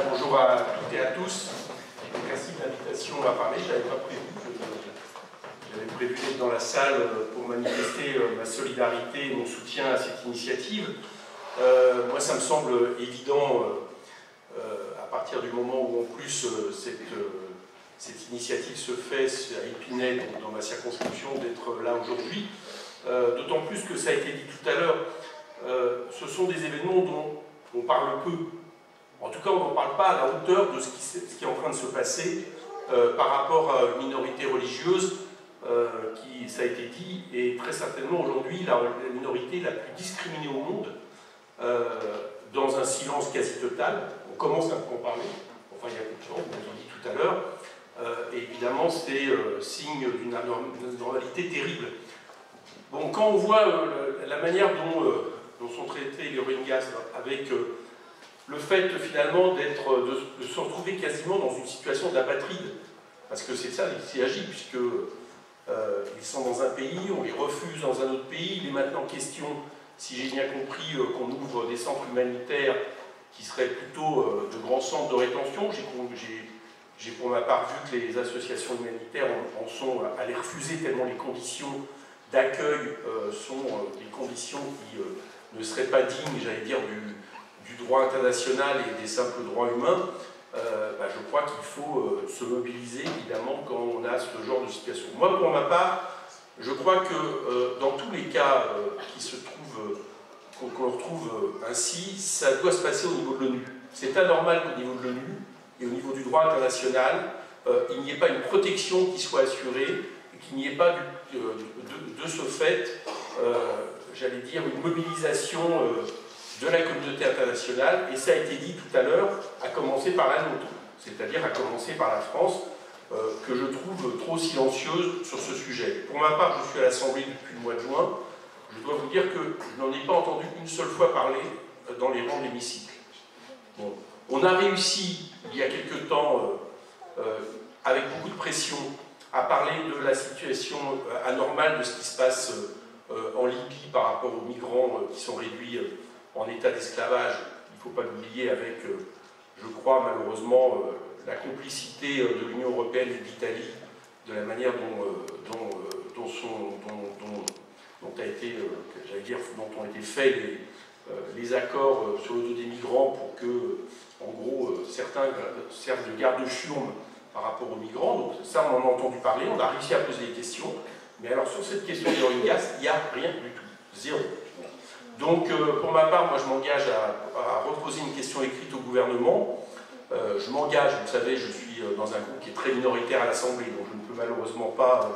Bonjour à toutes et à tous. Merci de l'invitation à parler. Je n'avais pas prévu. J'avais prévu d'être dans la salle pour manifester ma solidarité et mon soutien à cette initiative. Moi, ça me semble évident, à partir du moment où, en plus, cette initiative se fait à Épinay, donc dans ma circonscription, d'être là aujourd'hui. D'autant plus que ça a été dit tout à l'heure, ce sont des événements dont on parle peu. En tout cas, on n'en parle pas à la hauteur de ce qui est en train de se passer par rapport à une minorité religieuse qui, ça a été dit, est très certainement aujourd'hui la minorité la plus discriminée au monde, dans un silence quasi total. On commence un peu à en parler, enfin il y a peu de gens, vous l'avez dit tout à l'heure, et évidemment c'est signe d'une anormalité terrible. Bon, quand on voit la manière dont sont traités les Rohingyas, avec le fait finalement de se retrouver quasiment dans une situation d'apatride, parce que c'est ça qu'il s'agit, puisque ils sont dans un pays, on les refuse dans un autre pays. Il est maintenant question, si j'ai bien compris, qu'on ouvre des centres humanitaires qui seraient plutôt de grands centres de rétention. J'ai pour ma part vu que les associations humanitaires en sont à les refuser tellement les conditions d'accueil sont des conditions qui ne seraient pas dignes, j'allais dire, du droit international et des simples droits humains. Je crois qu'il faut se mobiliser, évidemment, quand on a ce genre de situation. Moi, pour ma part, je crois que dans tous les cas qu'on retrouve ainsi, ça doit se passer au niveau de l'ONU. C'est anormal qu'au niveau de l'ONU et au niveau du droit international, il n'y ait pas une protection qui soit assurée, et qu'il n'y ait pas de ce fait, j'allais dire, une mobilisation de la communauté internationale, et ça a été dit tout à l'heure, à commencer par la nôtre, c'est-à-dire à commencer par la France, que je trouve trop silencieuse sur ce sujet. Pour ma part, je suis à l'Assemblée depuis le mois de juin, je dois vous dire que je n'en ai pas entendu une seule fois parler dans les rangs de l'hémicycle. Bon. On a réussi, il y a quelque temps, avec beaucoup de pression, à parler de la situation anormale de ce qui se passe en Libye par rapport aux migrants qui sont réduits en état d'esclavage. Il ne faut pas l'oublier avec, je crois malheureusement, la complicité de l'Union européenne et de l'Italie, de la manière dont ont été faits les accords sur le dos des migrants pour que, en gros, certains servent de garde-chiourme par rapport aux migrants. Donc ça, on en a entendu parler, on a réussi à poser des questions. Mais alors, sur cette question des Rohingyas, il n'y a rien du tout. Zéro. Donc, pour ma part, moi, je m'engage à reposer une question écrite au gouvernement. Je m'engage, vous savez, je suis dans un groupe qui est très minoritaire à l'Assemblée, donc je ne peux malheureusement pas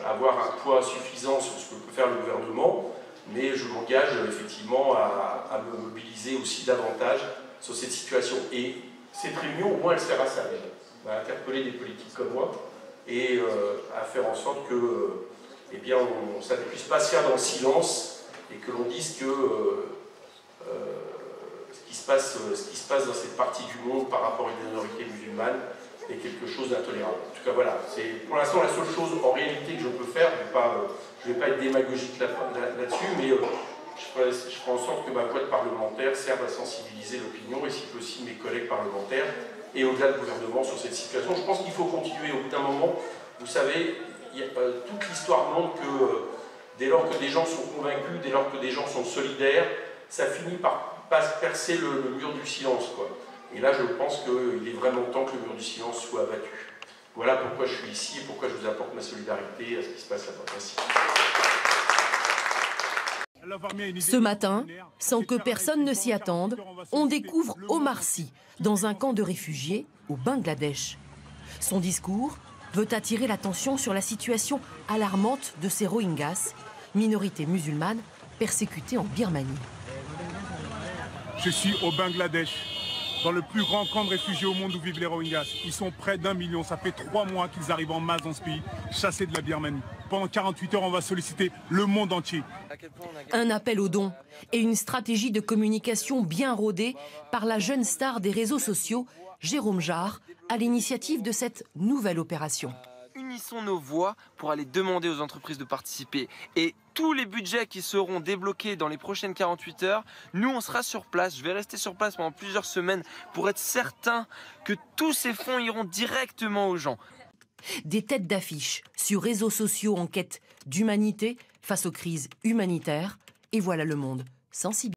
avoir un poids suffisant sur ce que peut faire le gouvernement, mais je m'engage effectivement à me mobiliser aussi davantage sur cette situation. Et cette réunion, au moins, elle sert à ça, à interpeller des politiques comme moi, et à faire en sorte que ça ne puisse pas se faire dans le silence, et que l'on dise que ce qui se passe dans cette partie du monde par rapport à une minorité musulmane est quelque chose d'intolérable. En tout cas, voilà, c'est pour l'instant la seule chose en réalité que je peux faire. Je ne vais pas être démagogique là-dessus, mais je ferai en sorte que ma voix de parlementaire serve à sensibiliser l'opinion, et si possible mes collègues parlementaires, et au-delà du gouvernement sur cette situation. Je pense qu'il faut continuer. Au bout d'un moment, vous savez, toute l'histoire montre que dès lors que des gens sont convaincus, dès lors que des gens sont solidaires, ça finit par percer le mur du silence, quoi. Et là, je pense qu'il est vraiment temps que le mur du silence soit abattu. Voilà pourquoi je suis ici et pourquoi je vous apporte ma solidarité à ce qui se passe là-bas. Merci. Ce matin, sans que personne ne s'y attende, on découvre Omar Sy dans un camp de réfugiés au Bangladesh. Son discours veut attirer l'attention sur la situation alarmante de ces Rohingyas, minorité musulmane persécutée en Birmanie. Je suis au Bangladesh, dans le plus grand camp de réfugiés au monde où vivent les Rohingyas. Ils sont près d'1 million, ça fait 3 mois qu'ils arrivent en masse dans ce pays, chassés de la Birmanie. Pendant 48 heures, on va solliciter le monde entier. Un appel aux dons et une stratégie de communication bien rodée par la jeune star des réseaux sociaux, Jérôme Jarre, à l'initiative de cette nouvelle opération. Unissons nos voix pour aller demander aux entreprises de participer. Et tous les budgets qui seront débloqués dans les prochaines 48 heures, nous on sera sur place. Je vais rester sur place pendant plusieurs semaines pour être certain que tous ces fonds iront directement aux gens. Des têtes d'affiche sur réseaux sociaux en quête d'humanité face aux crises humanitaires. Et voilà le monde sensible.